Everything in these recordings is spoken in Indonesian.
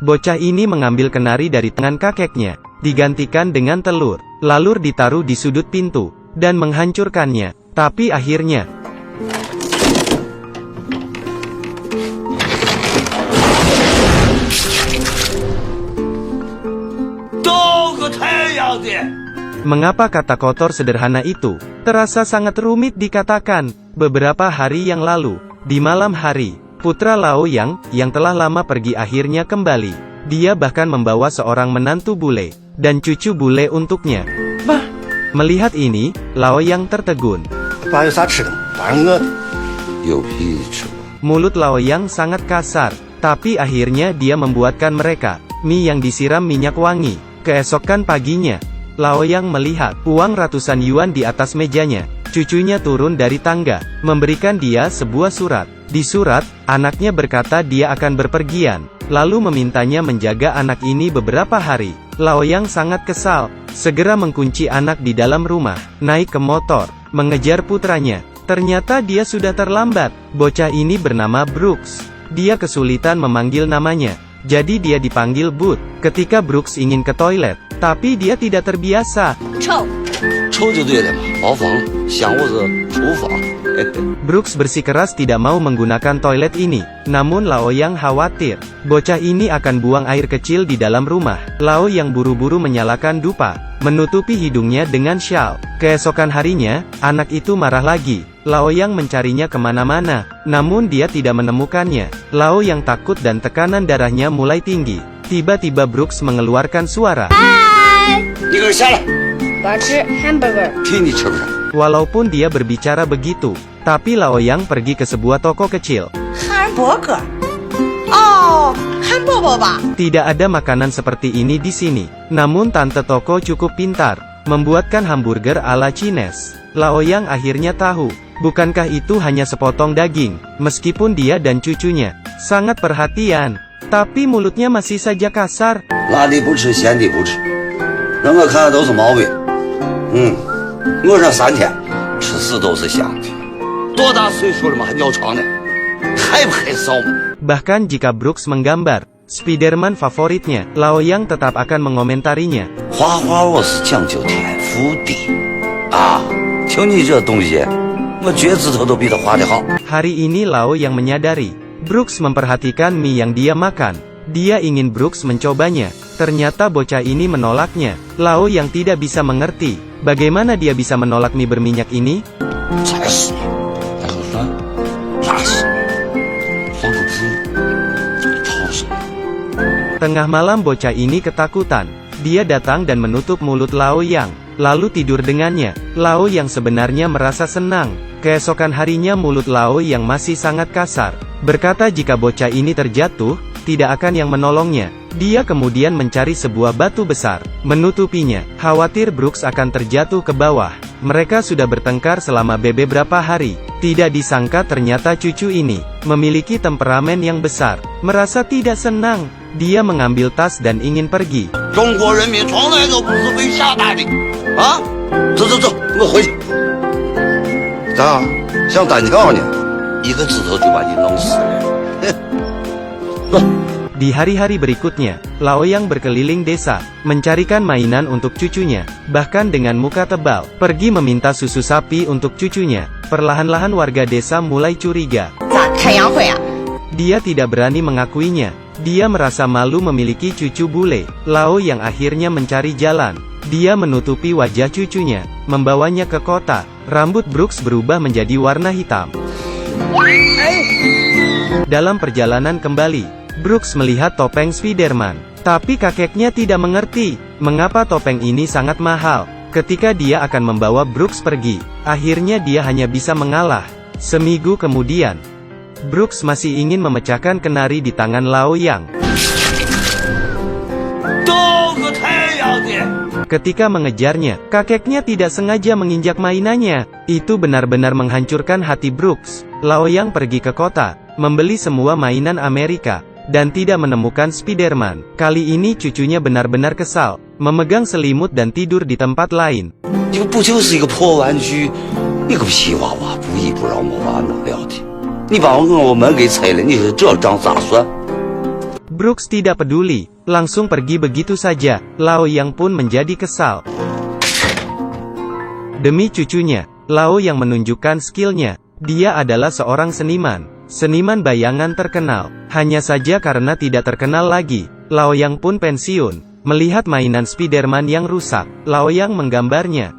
Bocah ini mengambil kenari dari tangan kakeknya, digantikan dengan telur, lalu ditaruh di sudut pintu, dan menghancurkannya. Tapi akhirnya, mengapa kata kotor sederhana itu terasa sangat rumit dikatakan? Beberapa hari yang lalu, di malam hari, putra Laoyang, yang telah lama pergi akhirnya kembali. Dia bahkan membawa seorang menantu bule, dan cucu bule untuknya. Melihat ini, Laoyang tertegun. Mulut Laoyang sangat kasar, tapi akhirnya dia membuatkan mereka mie yang disiram minyak wangi. Keesokan paginya, Laoyang melihat uang ratusan yuan di atas mejanya. Cucunya turun dari tangga, memberikan dia sebuah surat. Di surat, anaknya berkata dia akan berpergian, lalu memintanya menjaga anak ini beberapa hari. Laoyang sangat kesal, segera mengunci anak di dalam rumah, naik ke motor, mengejar putranya. Ternyata dia sudah terlambat. Bocah ini bernama Brooks. Dia kesulitan memanggil namanya, jadi dia dipanggil Bud. Ketika Brooks ingin ke toilet, tapi dia tidak terbiasa. Brooks bersikeras tidak mau menggunakan toilet ini, namun Laoyang khawatir bocah ini akan buang air kecil di dalam rumah. Laoyang buru-buru menyalakan dupa, menutupi hidungnya dengan syal. Keesokan harinya, anak itu marah lagi. Laoyang mencarinya kemana-mana, namun dia tidak menemukannya. Laoyang takut dan tekanan darahnya mulai tinggi. Tiba-tiba Brooks mengeluarkan suara. Walaupun dia berbicara begitu, tapi Laoyang pergi ke sebuah toko kecil. Tidak ada makanan seperti ini di sini. Namun tante toko cukup pintar, membuatkan hamburger ala Chinese. Laoyang akhirnya tahu, bukankah itu hanya sepotong daging. Meskipun dia dan cucunya sangat perhatian, tapi mulutnya masih saja kasar. Bahkan jika Brooks menggambar Spiderman favoritnya, Laoyang tetap akan mengomentarinya. Hari ini Laoyang menyadari Brooks memperhatikan mie yang dia makan. Dia ingin Brooks mencobanya. Ternyata bocah ini menolaknya. Laoyang tidak bisa mengerti, bagaimana dia bisa menolak mie berminyak ini? Tengah malam bocah ini ketakutan. Dia datang dan menutup mulut Laoyang, lalu tidur dengannya. Laoyang sebenarnya merasa senang. Keesokan harinya mulut Laoyang masih sangat kasar, berkata jika bocah ini terjatuh, tidak akan yang menolongnya. Dia kemudian mencari sebuah batu besar, menutupinya, khawatir Brooks akan terjatuh ke bawah. Mereka sudah bertengkar selama beberapa hari. Tidak disangka ternyata cucu ini memiliki temperamen yang besar. Merasa tidak senang, dia mengambil tas dan ingin pergi. Di hari-hari berikutnya, Laoyang berkeliling desa, mencarikan mainan untuk cucunya, bahkan dengan muka tebal, pergi meminta susu sapi untuk cucunya. Perlahan-lahan warga desa mulai curiga. Dia tidak berani mengakuinya. Dia merasa malu memiliki cucu bule. Laoyang akhirnya mencari jalan. Dia menutupi wajah cucunya, membawanya ke kota. Rambut Brooks berubah menjadi warna hitam. Dalam perjalanan kembali, Brooks melihat topeng Spiderman. Tapi kakeknya tidak mengerti, mengapa topeng ini sangat mahal. Ketika dia akan membawa Brooks pergi, akhirnya dia hanya bisa mengalah. Seminggu kemudian, Brooks masih ingin memecahkan kenari di tangan Laoyang. Ketika mengejarnya, kakeknya tidak sengaja menginjak mainannya. Itu benar-benar menghancurkan hati Brooks. Laoyang pergi ke kota, membeli semua mainan Amerika, dan tidak menemukan Spiderman. Kali ini cucunya benar-benar kesal, memegang selimut dan tidur di tempat lain. Brooks tidak peduli, langsung pergi begitu saja. Lao Yang pun menjadi kesal. Demi cucunya, Lao Yang menunjukkan skillnya. Dia adalah seorang seniman bayangan terkenal. Hanya saja karena tidak terkenal lagi, Lao Yang pun pensiun. Melihat mainan Spiderman yang rusak, Lao Yang menggambarnya.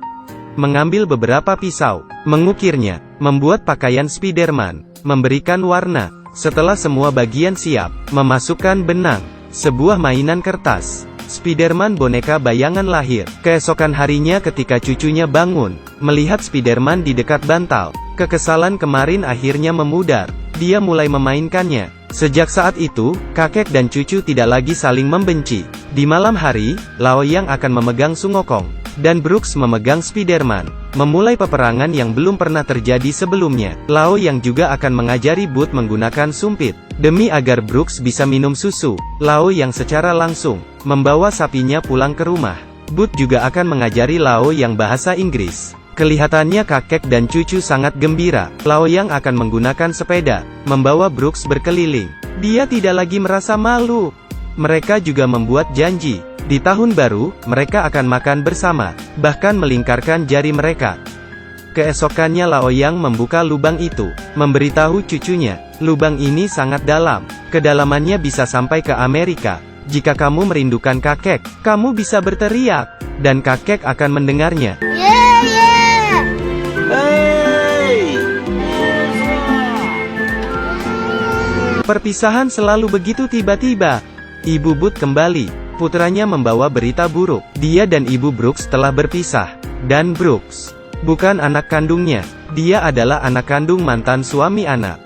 Mengambil beberapa pisau, mengukirnya, membuat pakaian Spiderman, memberikan warna. Setelah semua bagian siap, memasukkan benang, sebuah mainan kertas. Spiderman boneka bayangan lahir. Keesokan harinya ketika cucunya bangun, melihat Spiderman di dekat bantal, kekesalan kemarin akhirnya memudar. Dia mulai memainkannya. Sejak saat itu, kakek dan cucu tidak lagi saling membenci. Di malam hari, Lao Yang akan memegang Sungokong, dan Brooks memegang Spiderman. Memulai peperangan yang belum pernah terjadi sebelumnya. Lao Yang juga akan mengajari Bud menggunakan sumpit, demi agar Brooks bisa minum susu. Lao Yang secara langsung membawa sapinya pulang ke rumah. Bud juga akan mengajari Lao Yang bahasa Inggris. Kelihatannya kakek dan cucu sangat gembira. Lao Yang akan menggunakan sepeda, membawa Brooks berkeliling. Dia tidak lagi merasa malu. Mereka juga membuat janji. Di tahun baru, mereka akan makan bersama, bahkan melingkarkan jari mereka. Keesokannya Lao Yang membuka lubang itu, memberitahu cucunya, lubang ini sangat dalam. Kedalamannya bisa sampai ke Amerika. Jika kamu merindukan kakek, kamu bisa berteriak, dan kakek akan mendengarnya. Perpisahan selalu begitu tiba-tiba. Ibu Bud kembali. Putranya membawa berita buruk. Dia dan ibu Brooks telah berpisah. Dan Brooks bukan anak kandungnya. Dia adalah anak kandung mantan suami anak.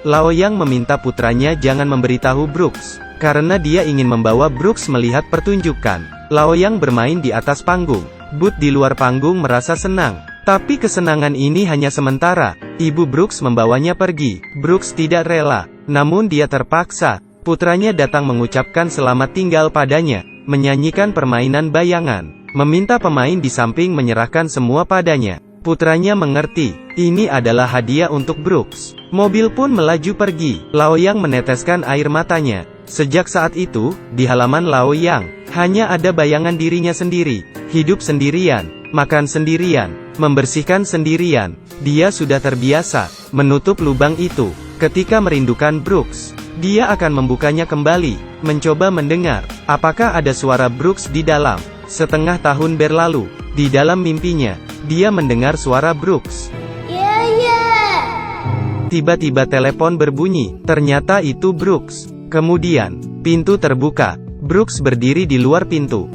Lao Yang meminta putranya jangan memberitahu Brooks, karena dia ingin membawa Brooks melihat pertunjukan. Lao Yang bermain di atas panggung. Bud di luar panggung merasa senang. Tapi kesenangan ini hanya sementara. Ibu Brooks membawanya pergi. Brooks tidak rela, namun dia terpaksa. Putranya datang mengucapkan selamat tinggal padanya, menyanyikan permainan bayangan, meminta pemain di samping menyerahkan semua padanya. Putranya mengerti, ini adalah hadiah untuk Brooks. Mobil pun melaju pergi. Lao Yang meneteskan air matanya. Sejak saat itu, di halaman Lao Yang, hanya ada bayangan dirinya sendiri. Hidup sendirian, makan sendirian, membersihkan sendirian. Dia sudah terbiasa menutup lubang itu. Ketika merindukan Brooks, dia akan membukanya kembali, mencoba mendengar, apakah ada suara Brooks di dalam. Setengah tahun berlalu, di dalam mimpinya, dia mendengar suara Brooks. Tiba-tiba telepon berbunyi, ternyata itu Brooks. Kemudian, pintu terbuka, Brooks berdiri di luar pintu.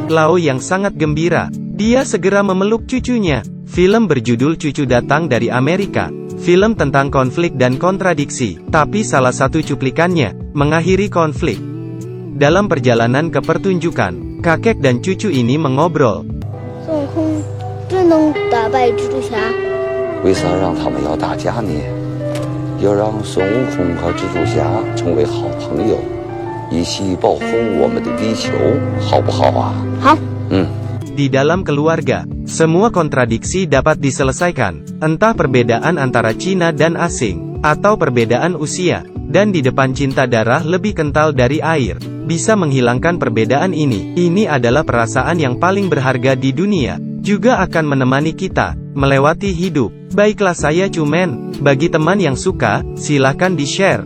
Lao Yang sangat gembira, dia segera memeluk cucunya. Film berjudul Cucu Datang dari Amerika. Film tentang konflik dan kontradiksi, tapi salah satu cuplikannya mengakhiri konflik. Dalam perjalanan ke pertunjukan, kakek dan cucu ini mengobrol. Di dalam keluarga, semua kontradiksi dapat diselesaikan, entah perbedaan antara Cina dan asing, atau perbedaan usia, dan di depan cinta darah lebih kental dari air, bisa menghilangkan perbedaan ini. Ini adalah perasaan yang paling berharga di dunia, juga akan menemani kita melewati hidup. Baiklah, saya Cumen. Bagi teman yang suka, silahkan di-share.